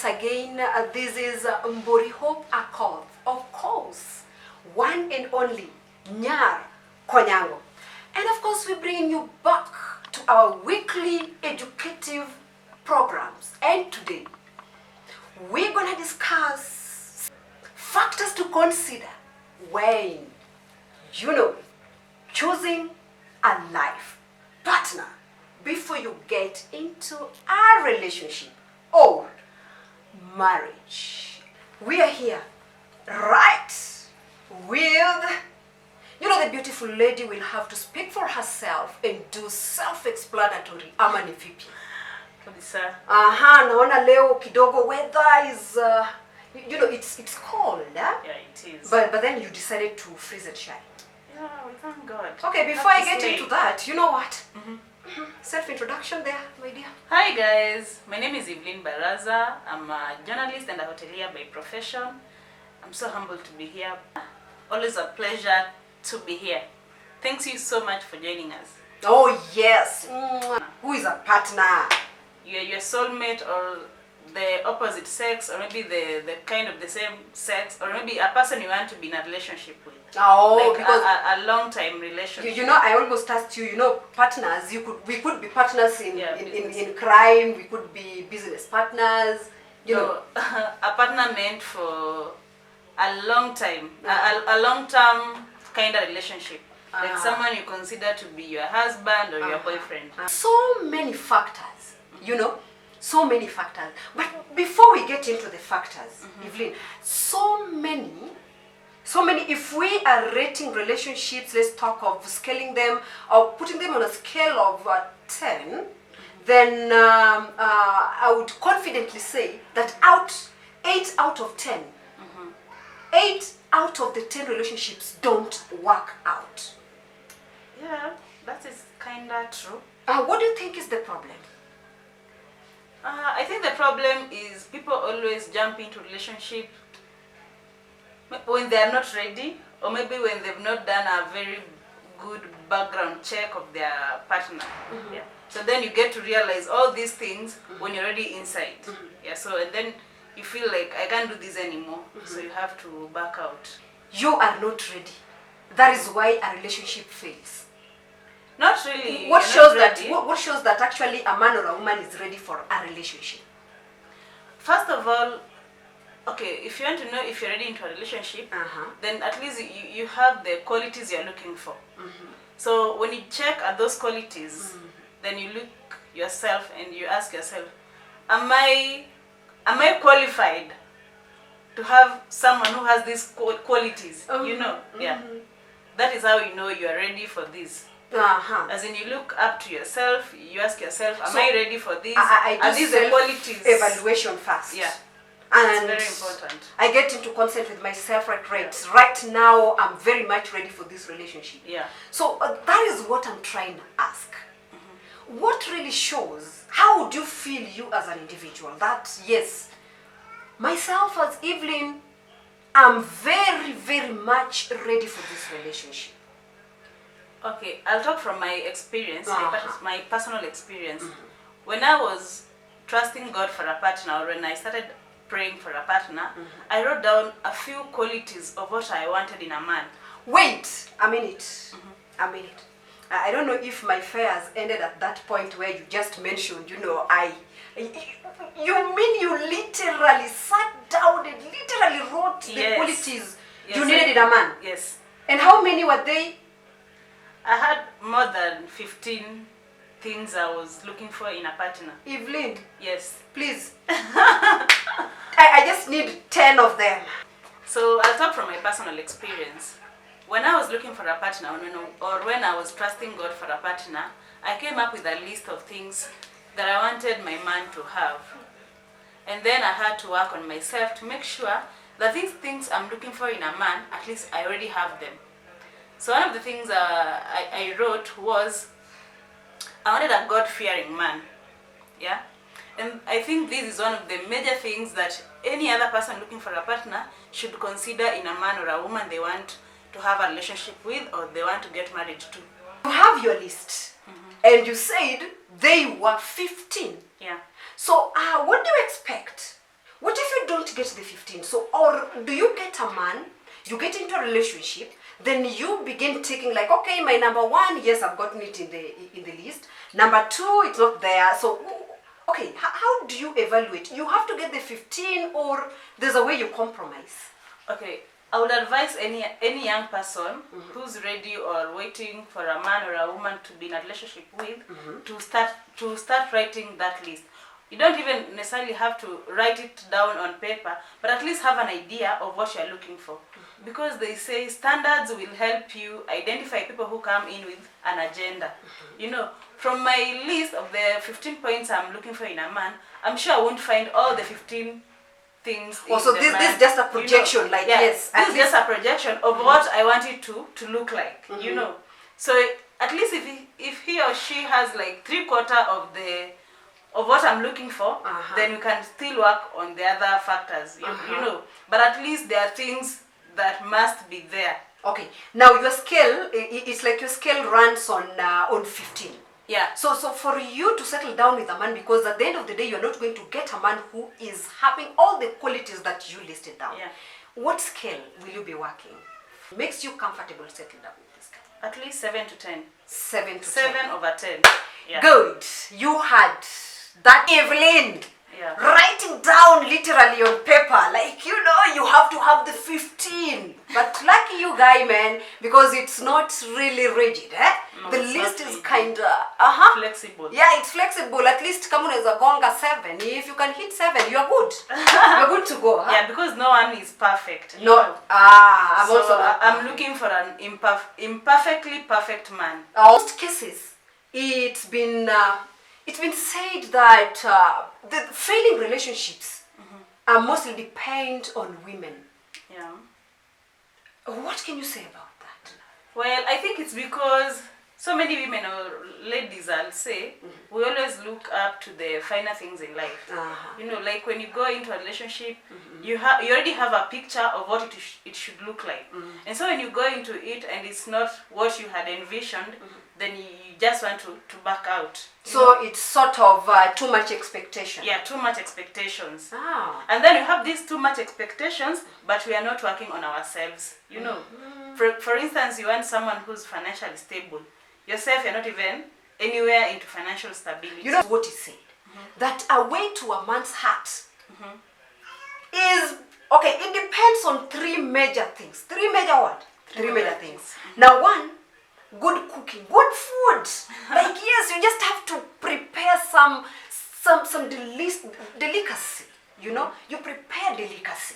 once again. This is Mburi Hope Accord. Of course, one and only Nyar Konyango. And of course, we bring you back to our weekly educative programs. And today, we're going to discuss factors to consider when, choosing a life partner before you get into a relationship or marriage. We are here, right, with, the beautiful lady will have to speak for herself and do self-explanatory. Ama ni vipi? Kabisa. Naona leo kidogo weather is, it's cold, eh? Yeah, it is. But then you decided to freeze and shine. Yeah, we thank God. Okay, before I get Slay. into that, you know what? Self-introduction there, my dear. Hi guys, my name is Evelyn Baraza. I'm a journalist and a hotelier by profession. I'm so humbled to be here. Always a pleasure to be here. Thanks you so much for joining us. Oh yes. Who is a partner? You're your soulmate or the opposite sex, or maybe the kind of the same sex, or maybe a person you want to be in a relationship with. Oh, Like because a long time relationship. I almost asked you, partners, we could be partners in crime, we could be business partners, So, a partner meant for a long time, a long-term kind of relationship. Like someone you consider to be your husband or your boyfriend. So many factors, so many factors. But before we get into the factors, Evelyn, so many, if we are rating relationships, let's talk of scaling them or putting them on a scale of 10, then I would confidently say that 8 out of 10, 8 out of the 10 relationships don't work out. Yeah, that is kind of true. What do you think is the problem? I think the problem is people always jump into relationship when they are not ready, or maybe when they've not done a very good background check of their partner. Yeah. So then you get to realize all these things when you're already inside. Yeah. So and then you feel like I can't do this anymore. So you have to back out. You are not ready. That is why a relationship fails. Not really. What you're shows not that? ready. What shows that actually a man or a woman is ready for a relationship? First of all, okay, if you want to know if you're ready into a relationship, then at least you have the qualities you're looking for. So when you check at those qualities, then you look yourself and you ask yourself, am I qualified to have someone who has these qualities? Yeah. That is how you know you are ready for this. As in, you look up to yourself, you ask yourself, am I ready for this? I these the qualities? Evaluation first. Yeah. And it's very important. I get into consent with myself right now. I'm very much ready for this relationship. Yeah. So that is what I'm trying to ask. What really shows, how would you feel you as an individual that, yes, myself as Evelyn, I'm very, very much ready for this relationship? Okay, I'll talk from my experience, my personal experience. When I was trusting God for a partner, or when I started praying for a partner, I wrote down a few qualities of what I wanted in a man. Wait a minute. I don't know if my fears ended at that point where you just mentioned, you mean you literally sat down and literally wrote the qualities you needed in a man? Yes. And how many were they? I had more than 15 things I was looking for in a partner. Evelyn, Yes. please. I just need 10 of them. So I'll talk from my personal experience. When I was looking for a partner, or when I was trusting God for a partner, I came up with a list of things that I wanted my man to have. And then I had to work on myself to make sure that these things I'm looking for in a man, at least I already have them. So one of the things I wrote was, I wanted a God-fearing man. Yeah? And I think this is one of the major things that any other person looking for a partner should consider in a man or a woman they want to have a relationship with or they want to get married to. You have your list. And you said they were 15. Yeah. So what do you expect What if you don't get the 15? So, or do you get a man, you get into a relationship, then you begin taking like, okay, my number one, yes, I've gotten it in the list. Number two, it's not there. So, okay, how do you evaluate? You have to get the 15, or there's a way you compromise? Okay, I would advise any young person who's ready or waiting for a man or a woman to be in a relationship with to start writing that list. You don't even necessarily have to write it down on paper, but at least have an idea of what you're looking for. Because they say standards will help you identify people who come in with an agenda. You know, from my list of the 15 points I'm looking for in a man, I'm sure I won't find all the 15 things. Also, this is just a projection, you know, like, yes. This is just a projection of what I want it to look like, you know. So at least if he or she has like 3/4 of what I'm looking for, then we can still work on the other factors, you know. But at least there are things that must be there. Okay. Now your scale, it's like your scale runs on 15. Yeah. So for you to settle down with a man, because at the end of the day, you're not going to get a man who is having all the qualities that you listed down. Yeah. What scale will you be working? Makes you comfortable settling down with this guy? At least 7 to 10. 7 to 10. 7/10. Yeah. Good. You had that, Evelyn. Yeah. Writing down literally on paper, like, you know, you have to have the 15. But lucky you guy, man, because it's not really rigid, eh? No, the it's list not is rigid. kind of Flexible. Yeah, it's flexible. At least kama unaweza gonga 7. If you can hit 7, you're good. You're good to go, huh? Yeah, because no one is perfect. You No. know. I'm So also not I'm perfect. looking for an imperfectly perfect man. Most cases, it's been said that the failing relationships are mostly depend on women. Yeah. What can you say about that? Well, I think it's because so many women or ladies, I'll say, we always look up to the finer things in life. You know, like when you go into a relationship, you already have a picture of what it should look like. And so when you go into it and it's not what you had envisioned, then you just want to back out. So it's sort of too much expectation. Yeah, too much expectations. Ah. And then you have these too much expectations, but we are not working on ourselves. You know, for instance, you want someone who's financially stable. Yourself, you're not even anywhere into financial stability. You know what he said? That a way to a man's heart is, okay, it depends on 3 major things. 3 major what? 3 major things. Now one, good cooking, good food. Like, yes, you just have to prepare some delicacy. You know, you prepare delicacy.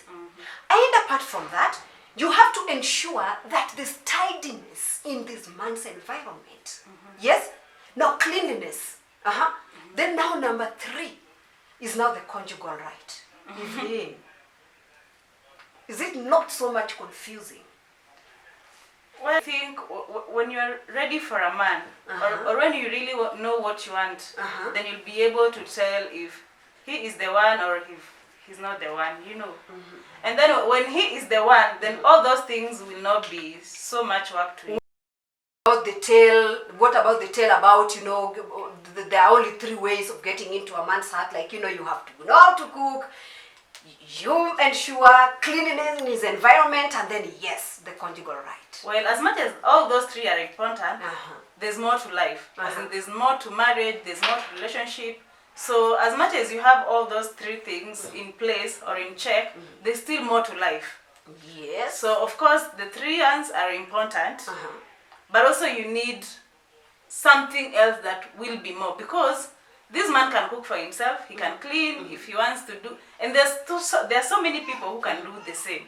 And apart from that, you have to ensure that there's tidiness in this man's environment. Yes? Now cleanliness. Then now number 3 is now the conjugal right. Evelyn, is it not so much confusing? Well, I think when you're ready for a man, or when you really know what you want, then you'll be able to tell if he is the one or if he's not the one, you know. And then when he is the one, then all those things will not be so much work to you. What about the tale about, you know, there are only 3 ways of getting into a man's heart. Like, you know, you have to know how to cook, you ensure cleanliness in his environment, and then, yes, the conjugal right. Well, as much as all those 3 are important, there's more to life. As in, there's more to marriage, there's more to relationship. So as much as you have all those 3 things in place or in check, there's still more to life. Yes. So of course the 3 ones are important, but also you need something else that will be more, because this man can cook for himself, he can clean if he wants to do, and there are so many people who can do the same.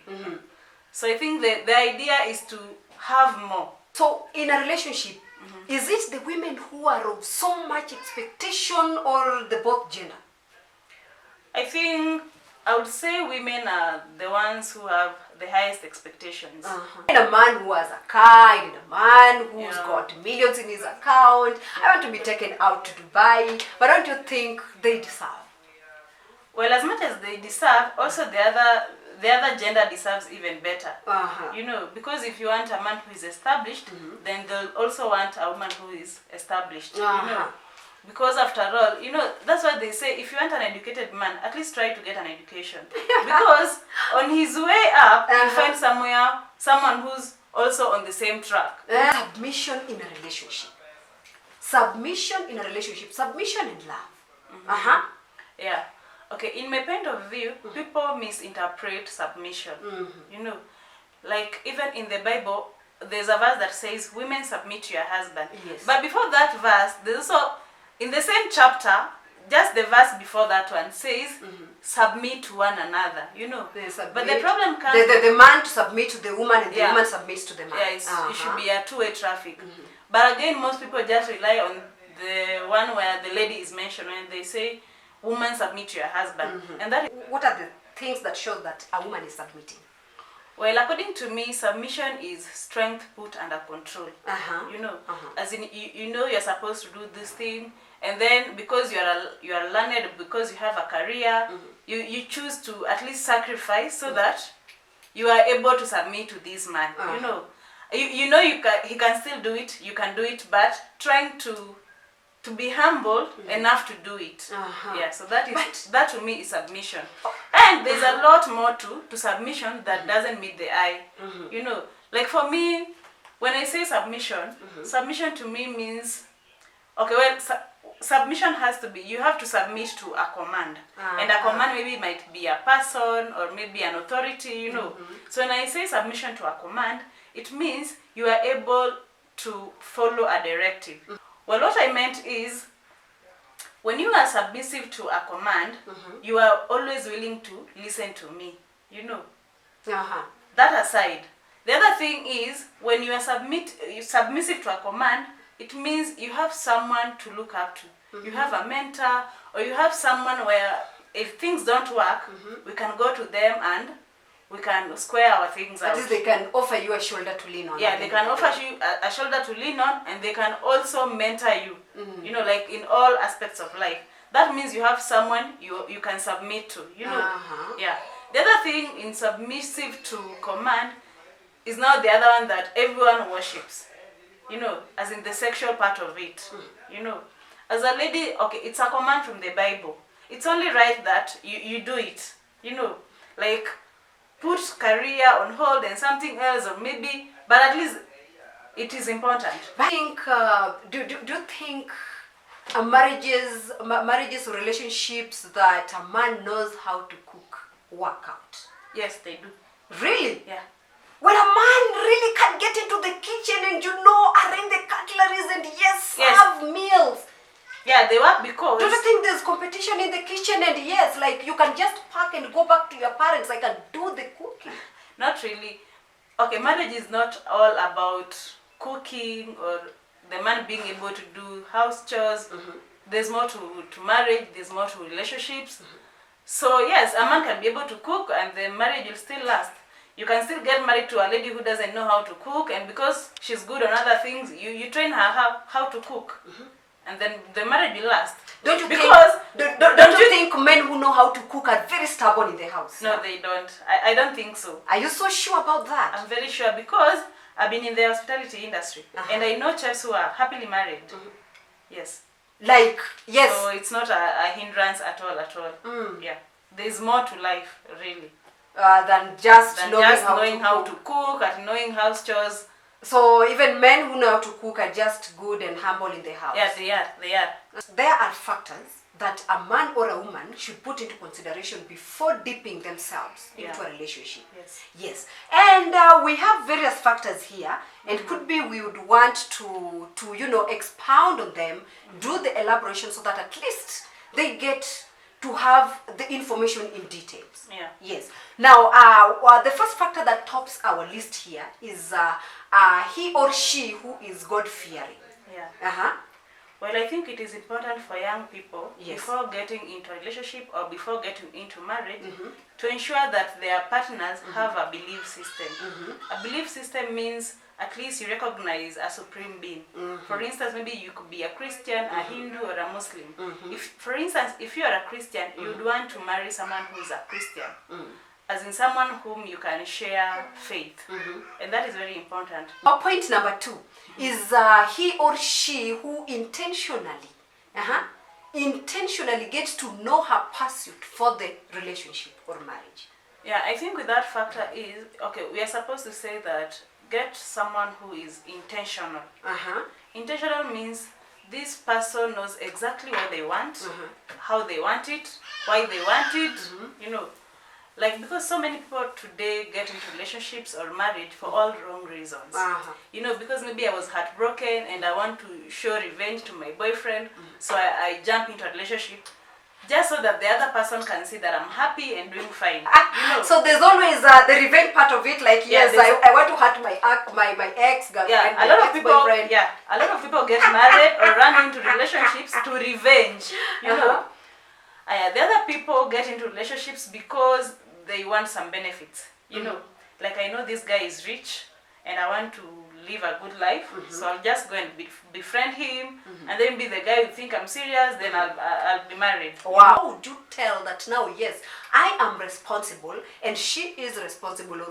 So I think the idea is to have more. So in a relationship, is it the women who are of so much expectation, or the both gender? I think I would say women are the ones who have the highest expectations. And a man who has a car, and a man who's got millions in his account. I want to be taken out to Dubai, but don't you think they deserve? Well, as much as they deserve, also the other gender deserves even better. You know, because if you want a man who is established, then they'll also want a woman who is established. You know, Because after all, you know, that's why they say if you want an educated man, at least try to get an education. Because on his way up, you find someone who's also on the same track. Submission in a relationship. Submission in a relationship. Submission in love. Yeah. Okay, in my point of view, people misinterpret submission. You know, like even in the Bible, there's a verse that says, women submit to your husband. Yes. But before that verse, there's also, in the same chapter, just the verse before that one says, submit to one another, you know. But the problem comes... The man to submit to the woman and the woman submits to the man. Yeah, it should be a two-way traffic. But again, most people just rely on the one where the lady is mentioned when they say, woman submit to your husband. And that is... What are the things that show that a woman is submitting? Well, according to me, submission is strength put under control. You know, as in you know you're supposed to do this thing, and then because you are learned, because you have a career, you choose to at least sacrifice so that you are able to submit to this man. You know, you know he can still do it. You can do it, but trying to be humble enough to do it. Yeah, so that to me is submission. And there's a lot more to submission that doesn't meet the eye. You know, like for me, when I say submission, submission to me means, okay, well, submission has to be, you have to submit to a command. And a command maybe might be a person or maybe an authority, you know. So when I say submission to a command, it means you are able to follow a directive. Well, what I meant is, when you are submissive to a command, you are always willing to listen to me, you know. That aside, the other thing is, when you are submissive to a command, it means you have someone to look up to. You have a mentor, or you have someone where if things don't work, we can go to them and we can square our things out. That is, they can offer you a shoulder to lean on. Yeah, they can offer you a shoulder to lean on, and they can also mentor you, you know, like in all aspects of life. That means you have someone you can submit to, you know. Yeah. The other thing in submissive to command is now the other one that everyone worships, you know, as in the sexual part of it, you know. As a lady, okay, it's a command from the Bible. It's only right that you do it, you know, like put career on hold and something else, or maybe, but at least it is important. I think, do you think marriages or relationships that a man knows how to cook work out? Yes, they do. Really? Yeah. When a man really can get into the kitchen and, you know, arrange the cutleries and serve meals. Yeah, they work because... Do you think there's competition in the kitchen? And yes, like you can just pack and go back to your parents, like, and do the cooking. Not really. Okay, marriage is not all about cooking or the man being able to do house chores. There's more to marriage, there's more to relationships. So yes, a man can be able to cook and the marriage will still last. You can still get married to a lady who doesn't know how to cook, and because she's good on other things, you train her how to cook. And then the marriage will last. Don't you think men who know how to cook are very stubborn in the house? No, they don't. I don't think so. Are you so sure about that? I'm very sure, because I've been in the hospitality industry and I know chefs who are happily married. Yes. Like, yes. So it's not a hindrance at all. Yeah. There's more to life, really. Than just knowing how to cook and knowing house chores. So even men who know how to cook are just good and humble in the house. Yeah, they are. There are factors that a man or a woman should put into consideration before dipping themselves into a relationship. Yes. And we have various factors here, and could be we would want to expound on them, do the elaboration so that at least they get to have the information in details. Yeah. Yes. Now, the first factor that tops our list here is he or she who is God-fearing. Yeah. Well, I think it is important for young people, before getting into a relationship or before getting into marriage, to ensure that their partners have a belief system. A belief system means at least you recognize a supreme being. For instance, maybe you could be a Christian, a Hindu, or a Muslim. For instance, if you are a Christian, you would want to marry someone who is a Christian. As in someone whom you can share faith. And that is very important. Point number 2 is he or she who intentionally intentionally get to know her pursuit for the relationship or marriage? Yeah, I think with that factor is, okay, we are supposed to say that get someone who is intentional. Intentional means this person knows exactly what they want, how they want it, why they want it, you know. Like, because so many people today get into relationships or marriage for all wrong reasons. You know, because maybe I was heartbroken and I want to show revenge to my boyfriend, so I jump into a relationship just so that the other person can see that I'm happy and doing fine. You know? So there's always the revenge part of it, like, yes, I want to hurt my ex-girlfriend, a lot of people, a lot of people get married or run into relationships to revenge, you know. The other people get into relationships because they want some benefits, you know. Like, I know this guy is rich and I want to live a good life, so I'll just go and befriend him, and then be the guy who think I'm serious, then I'll be married. Wow. How would you tell that now, yes, I am responsible and she is responsible,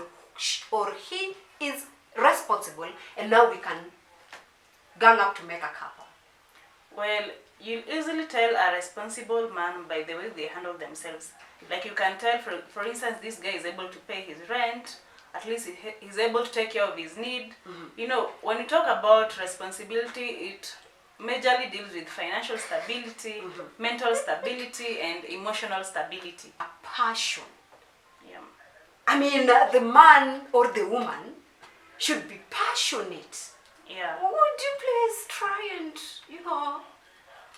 or he is responsible, and now we can gang up to make a couple? Well, you easily tell a responsible man by the way they handle themselves. Like, you can tell, for instance, this guy is able to pay his rent, at least he's able to take care of his need. You know, when you talk about responsibility, it majorly deals with financial stability, mental stability, and emotional stability. A passion. Yeah. I mean, the man or the woman should be passionate. Yeah. Would you please try and, you know?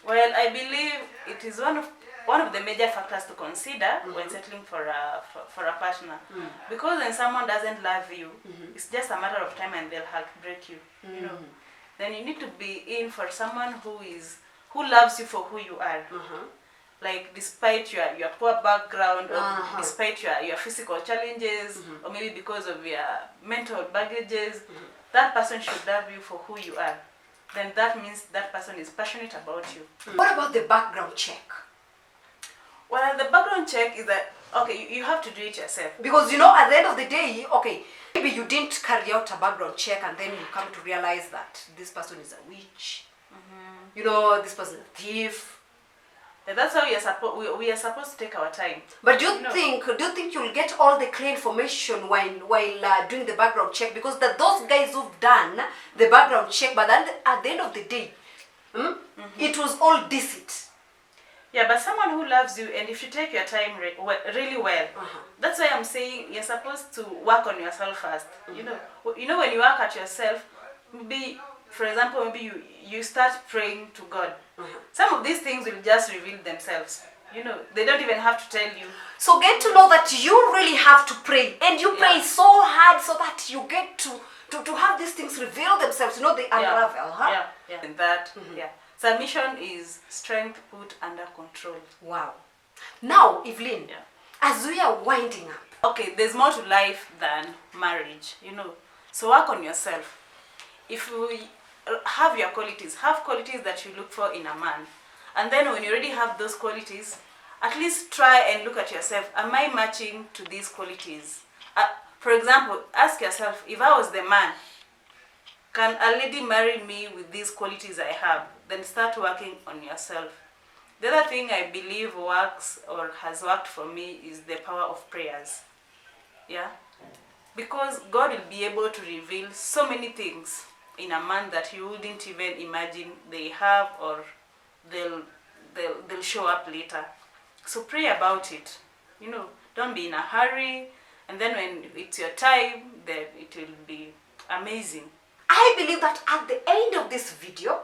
Well, I believe it is one of the major factors to consider when settling for a partner, because when someone doesn't love you, it's just a matter of time and they'll heartbreak you. You know, then you need to be in for someone who loves you for who you are. Like, despite your poor background, or despite your physical challenges, or maybe because of your mental baggages, that person should love you for who you are. Then that means that person is passionate about you. What about the background check? Well, the background check is that, okay, you have to do it yourself. Because, you know, at the end of the day, okay, maybe you didn't carry out a background check and then you come to realize that this person is a witch. You know, this person is a thief. And that's how we are supposed to take our time. But do you think you'll get all the clear information while doing the background check? Because those guys who've done the background check, but at the end of the day, it was all deceit. Yeah, but someone who loves you, and if you take your time really well, that's why I'm saying you're supposed to work on yourself first. You know, when you work at yourself, maybe, for example, maybe you start praying to God. Some of these things will just reveal themselves. You know, they don't even have to tell you. So get to know that you really have to pray, and you pray so hard so that you get to have these things reveal themselves. You know, they unravel. And that, submission is strength put under control. Wow. Now, Evelyn, as we are winding up. Okay, there's more to life than marriage, you know. So work on yourself. If you have your qualities, have qualities that you look for in a man. And then when you already have those qualities, at least try and look at yourself. Am I matching to these qualities? For example, ask yourself, if I was the man, can a lady marry me with these qualities I have? Then start working on yourself. The other thing I believe works or has worked for me is the power of prayers. Yeah? Because God will be able to reveal so many things in a man that you wouldn't even imagine they have, or they'll show up later. So pray about it. You know, don't be in a hurry, and then when it's your time, then it will be amazing. I believe that at the end of this video,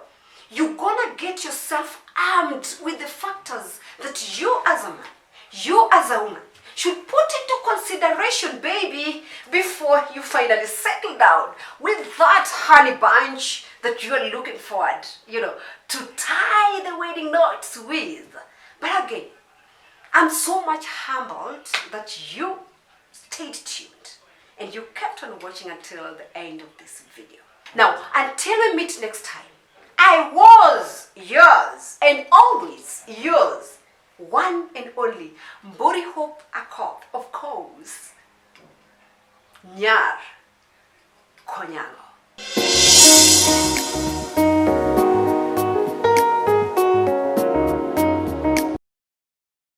you're gonna get yourself armed with the factors that you as a man, you as a woman, should put into consideration, baby, before you finally settle down with that honey bunch that you are looking forward, you know, to tie the wedding knots with. But again, I'm so much humbled that you stayed tuned and you kept on watching until the end of this video. Now, until we meet next time, I was yours and always yours, one and only Mburi Hope Akop, of course, Nyar Konyango.